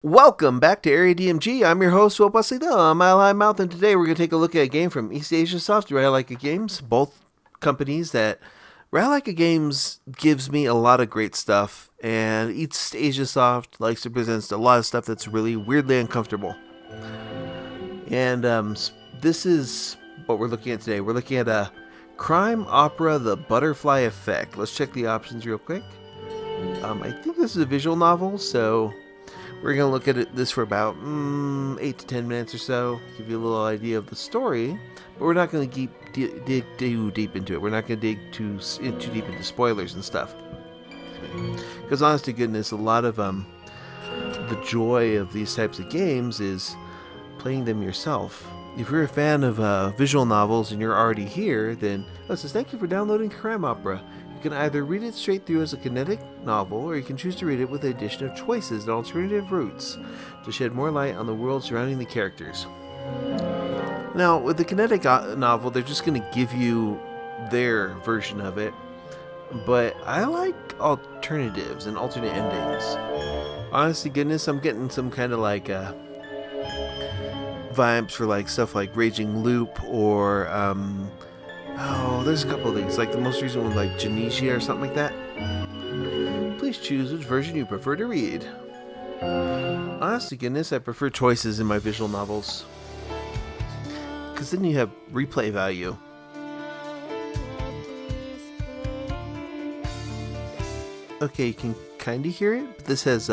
Welcome back to Area DMG. I'm your host, Will Busley, I'm Mile High Mouth, and today we're going to take a look at a game from EASTASIASOFT, Rare Like a Games, both companies that Rare Like a Games gives me a lot of great stuff, and EASTASIASOFT likes to present a lot of stuff that's really weirdly uncomfortable. And this is what we're looking at today. We're looking at a crime opera, The Butterfly Effect. Let's check the options real quick. I think this is a visual novel, so we're going to look at this for about 8 to 10 minutes or so, give you a little idea of the story, but we're not going to dig too deep into it. We're not going to dig too deep into spoilers and stuff. Because honest to goodness, a lot of the joy of these types of games is playing them yourself. If you're a fan of visual novels and you're already here, then it says thank you for downloading Crime Opera. You can either read it straight through as a kinetic novel, or you can choose to read it with the addition of choices and alternative routes to shed more light on the world surrounding the characters. Now, with the kinetic novel, they're just going to give you their version of it, but I like alternatives and alternate endings. Honest to goodness, I'm getting some kind of like vibes for like stuff like Raging Loop or there's a couple of things, like the most recent one, like Genesia or something like that. Please choose which version you prefer to read. Honest to goodness, I prefer choices in my visual novels, because then you have replay value. Okay, you can kind of hear it, but this has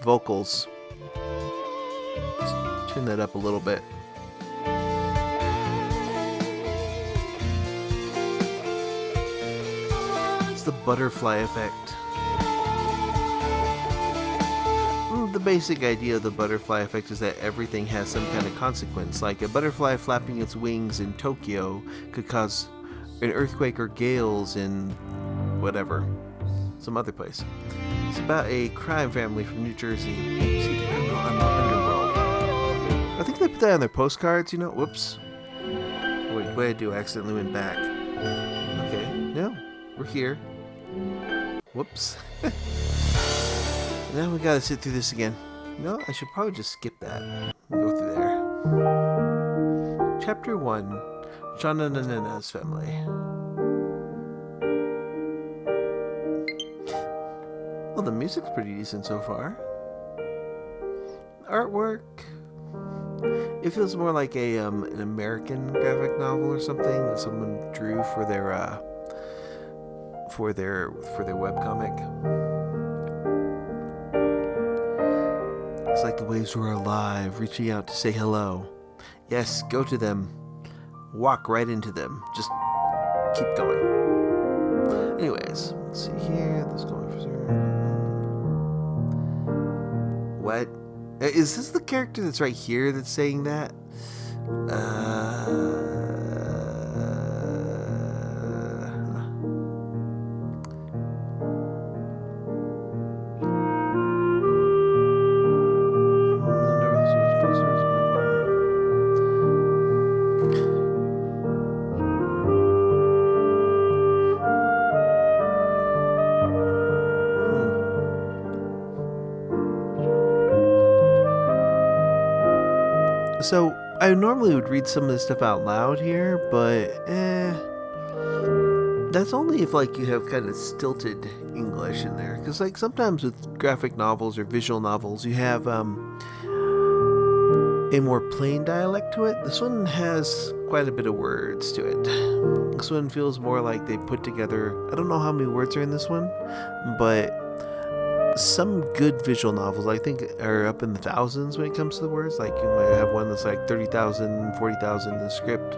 vocals. Let's turn that up a little bit. The butterfly effect. The basic idea of the butterfly effect is that everything has some kind of consequence. Like a butterfly flapping its wings in Tokyo could cause an earthquake or gales in whatever, some other place. It's about a crime family from New Jersey. See the criminal underworld. I think they put that on their postcards, you know. Whoops. Wait, what did I do? I accidentally went back. Okay, no, we're here. Whoops. Now we gotta sit through this again. No, I should probably just skip that and go through there. Chapter 1. Shananana's family. Well, the music's pretty decent so far. Artwork. It feels more like an American graphic novel or something that someone drew for their webcomic. It's like the waves were alive, reaching out to say hello. Yes, go to them. Walk right into them. Just keep going. Anyways, let's see here. Let's go for what? Is this the character that's right here that's saying that? So, I normally would read some of this stuff out loud here, but that's only if like you have kind of stilted English in there. Because like sometimes with graphic novels or visual novels, you have a more plain dialect to it. This one has quite a bit of words to it. This one feels more like they put together, I don't know how many words are in this one, but some good visual novels I think are up in the thousands when it comes to the words. Like you might have one that's like 30,000, 40,000 in the script.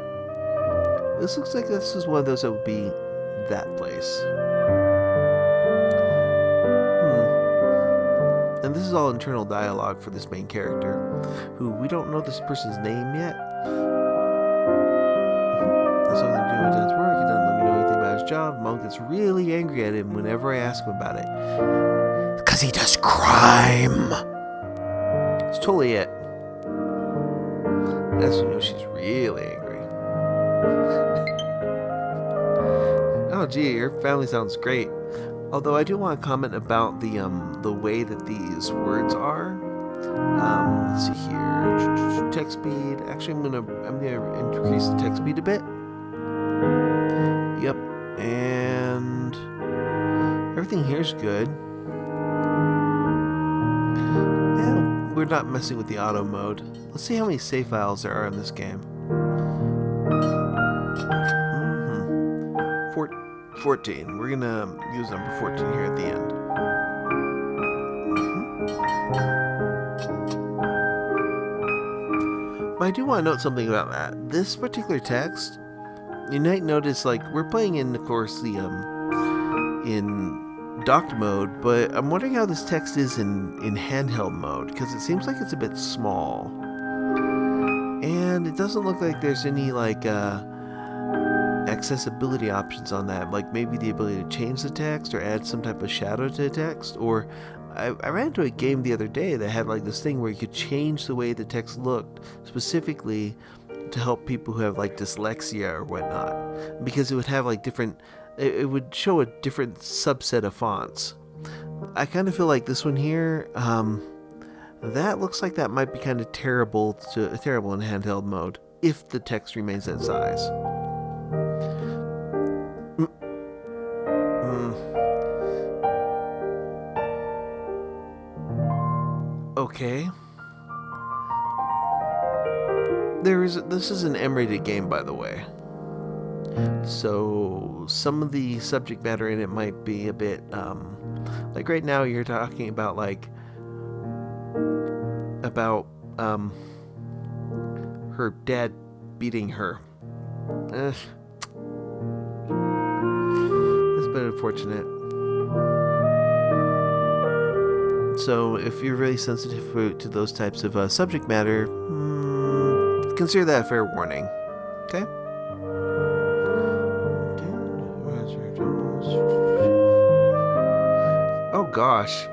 This looks like this is one of those that would be that place. And this is all internal dialogue for this main character, who we don't know this person's name yet. That's something to do with his work. He doesn't let me know anything about his job. Mom gets really angry at him whenever I ask him about it. Because he does crime. It's totally it. That's when you know she's really angry. Oh gee, your family sounds great. Although I do want to comment about the way that these words are. Let's see here. Text speed. Actually, I'm gonna increase the text speed a bit. Yep, and everything here's good. And we're not messing with the auto mode. Let's see how many save files there are in this game. 14. We're gonna use number 14 here at the end. But I do want to note something about that. This particular text, you might notice, like, we're playing in, of course, the in docked mode, but I'm wondering how this text is in handheld mode, because it seems like it's a bit small. And it doesn't look like there's any, like, accessibility options on that, like maybe the ability to change the text or add some type of shadow to the text. Or I ran into a game the other day that had like this thing where you could change the way the text looked specifically to help people who have like dyslexia or whatnot, because it would have like it would show a different subset of fonts. I kind of feel like this one here, that looks like that might be kind of terrible in handheld mode if the text remains that size. Okay. This is an M-rated game, by the way. So some of the subject matter in it might be a bit, like right now you're talking about her dad beating her. That's a bit unfortunate. So if you're really sensitive to those types of subject matter, consider that a fair warning. Okay? Oh gosh.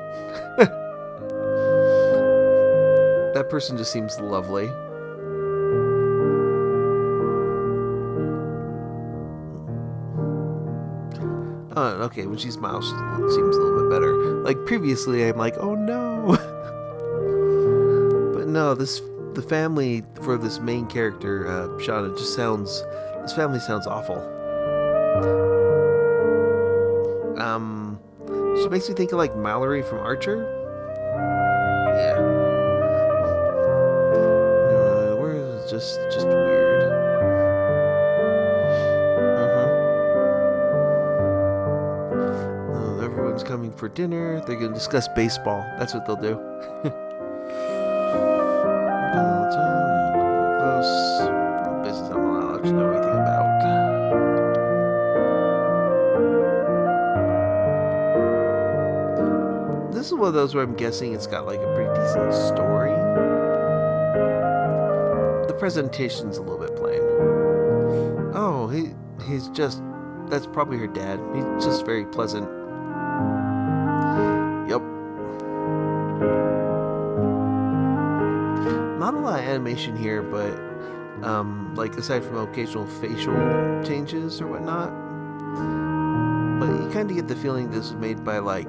That person just seems lovely. Okay, when she smiles, she seems a little bit better. Like previously, I'm like, oh no. But no, the family for this main character, Shauna, this family sounds awful. She makes me think of like Mallory from Archer. Yeah. We're just weird. Everyone's coming for dinner. They're gonna discuss baseball. That's what they'll do. Close. No business I'm allowed to know anything about. This is one of those where I'm guessing it's got like a pretty decent story. The presentation's a little bit plain. Oh, he's just... That's probably her dad. He's just very pleasant. Yep. Not a lot of animation here, but like aside from occasional facial changes or whatnot, but you kind of get the feeling this was made by like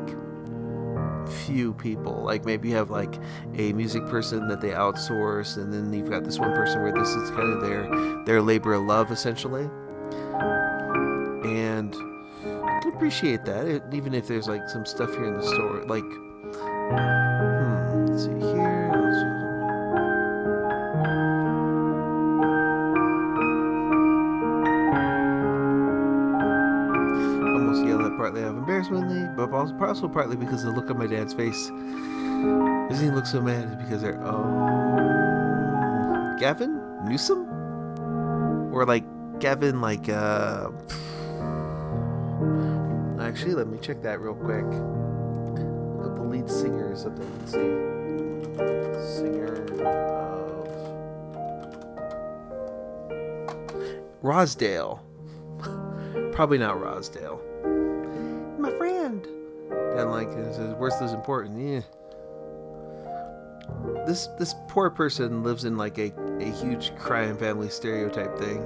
few people. Like maybe you have like a music person that they outsource, and then you've got this one person where this is kind of their labor of love essentially. And I can appreciate that, even if there's like some stuff here in the story. Like, let's see here. Almost yelled at partly out of embarrassment, but also partly because of the look on my dad's face. The reason he looks so mad is because they're Gavin Newsom, or like Gavin like Actually, let me check that real quick. Look up the lead singer or something. Let's see. Singer of Rosdale. Probably not Rosdale. My friend. And like, worst is important. Yeah. This poor person lives in like a huge crying family stereotype thing.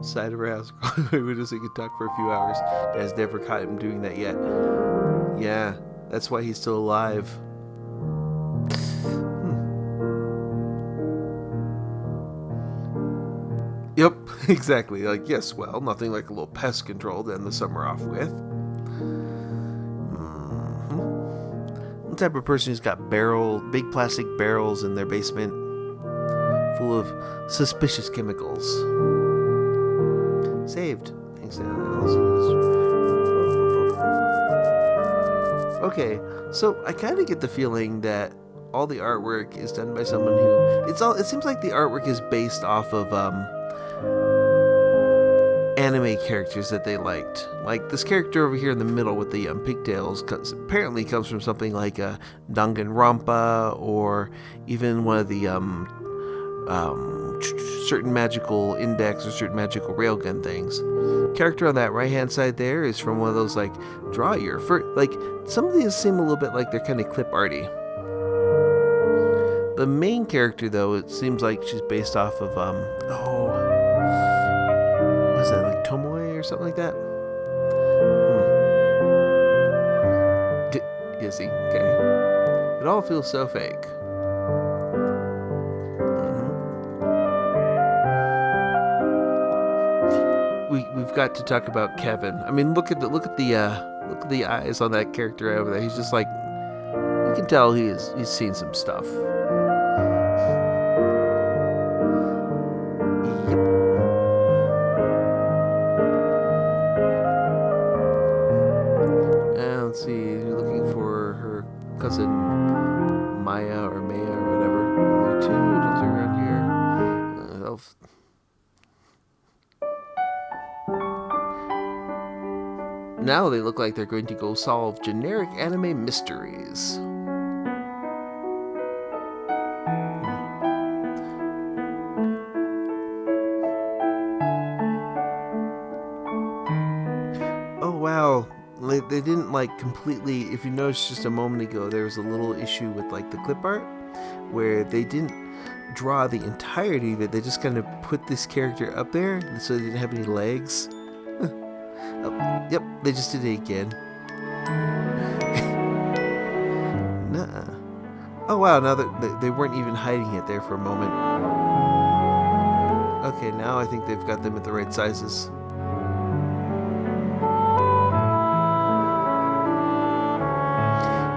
Side of her house, window so he could talk for a few hours. Has never caught him doing that yet. Yeah, that's why he's still alive. Yep, exactly. Like, yes, well, nothing like a little pest control to end the summer off with. One type of person who's got big plastic barrels in their basement full of suspicious chemicals. Saved. Thanks to Okay, so I kind of get the feeling that all the artwork is done by someone who it seems like the artwork is based off of anime characters that they liked. Like this character over here in the middle with the pigtails apparently comes from something like Danganronpa, or even one of the certain magical index or certain magical railgun things. Character on that right hand side there is from one of those like draw your first, like some of these seem a little bit like they're kind of clip arty. The main character though, it seems like she's based off of was that like Tomoe or something like that? Is he? Okay. It all feels so fake. We've got to talk about Kevin. I mean, look at the eyes on that character over there. He's just like, you can tell he's seen some stuff. Yep. And let's see, you're looking for her cousin Maya or Maya or whatever. There are two adults around here. Now they look like they're going to go solve generic anime mysteries. Oh wow, they didn't like completely, if you noticed just a moment ago, there was a little issue with like the clip art where they didn't draw the entirety of it. They just kind of put this character up there so they didn't have any legs. Yep, they just did it again. Nuh-uh. Oh wow, now that they weren't even hiding it there for a moment. Okay, now I think they've got them at the right sizes.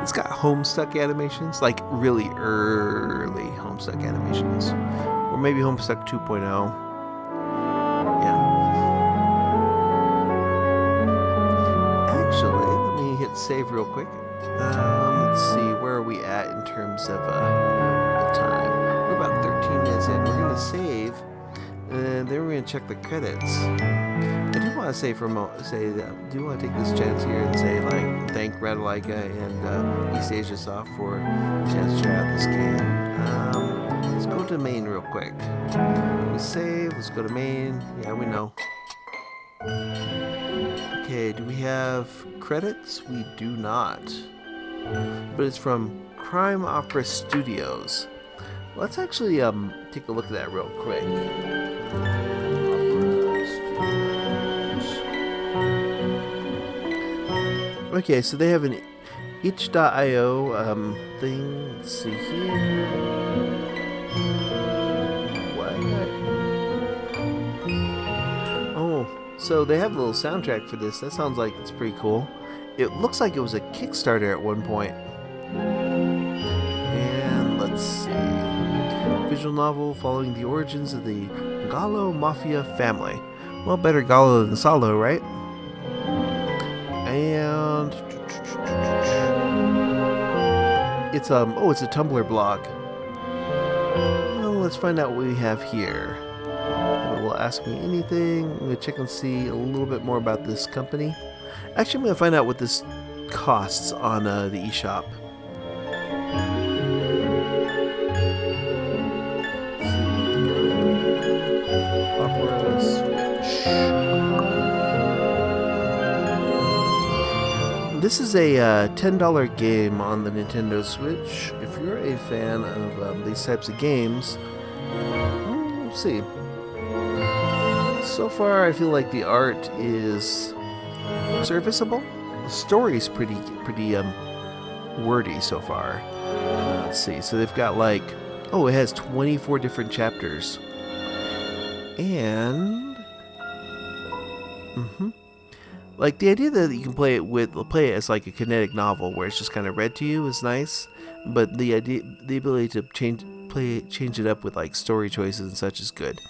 It's got Homestuck animations, like really early Homestuck animations. Or maybe Homestuck 2.0. Save real quick. Let's see, where are we at in terms of the time? We're about 13 minutes in. We're gonna save, and then we're gonna check the credits. I do want to say do want to take this chance here and say like thank Radalaika and EASTASIASOFT for the chance to try out this game. Let's go to main real quick. We save. Let's go to main. Yeah, we know. Okay, do we have credits? We do not. But it's from Crime Opera Studios. Let's actually take a look at that real quick. Okay, so they have an itch.io thing. Let's see here. So they have a little soundtrack for this. That sounds like it's pretty cool. It looks like it was a Kickstarter at one point. And let's see. Visual novel following the origins of the Gallo Mafia family. Well, better Gallo than Salo, right? And it's it's a Tumblr blog. Well, let's find out what we have here. Will ask me anything. I'm going to check and see a little bit more about this company. Actually, I'm going to find out what this costs on the eShop. This is a $10 game on the Nintendo Switch. If you're a fan of these types of games, let's see. So far, I feel like the art is serviceable. the story's pretty wordy so far. Let's see. So they've got like, it has 24 different chapters. And like the idea that you can play it as like a kinetic novel where it's just kind of read to you is nice, but the ability to change it up with like story choices and such is good.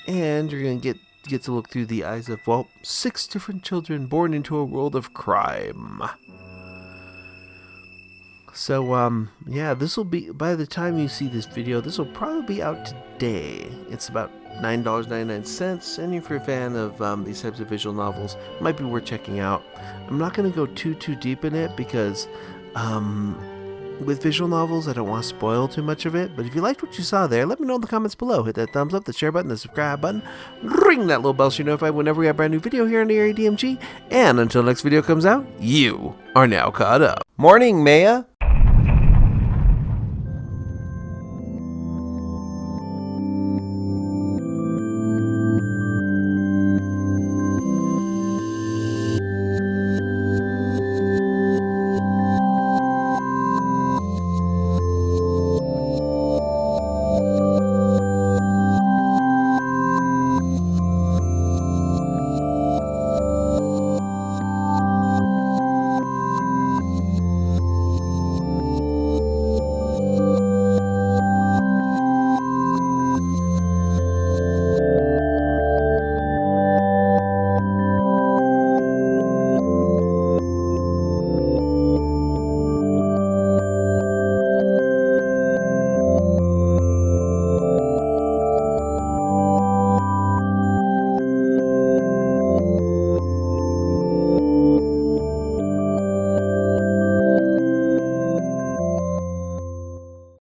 And you're gonna get to look through the eyes of 6 different children born into a world of crime. So yeah, this will be, by the time you see this video, this will probably be out today. It's about $9.99, and if you're a fan of these types of visual novels, it might be worth checking out. I'm not going to go too deep in it because with visual novels, I don't want to spoil too much of it. But if you liked what you saw there, let me know in the comments below. Hit that thumbs up, the share button, the subscribe button, ring that little bell so you're notified whenever we have a brand new video here on the area DMG. And until next video comes out, you are now caught up. Morning, Maya.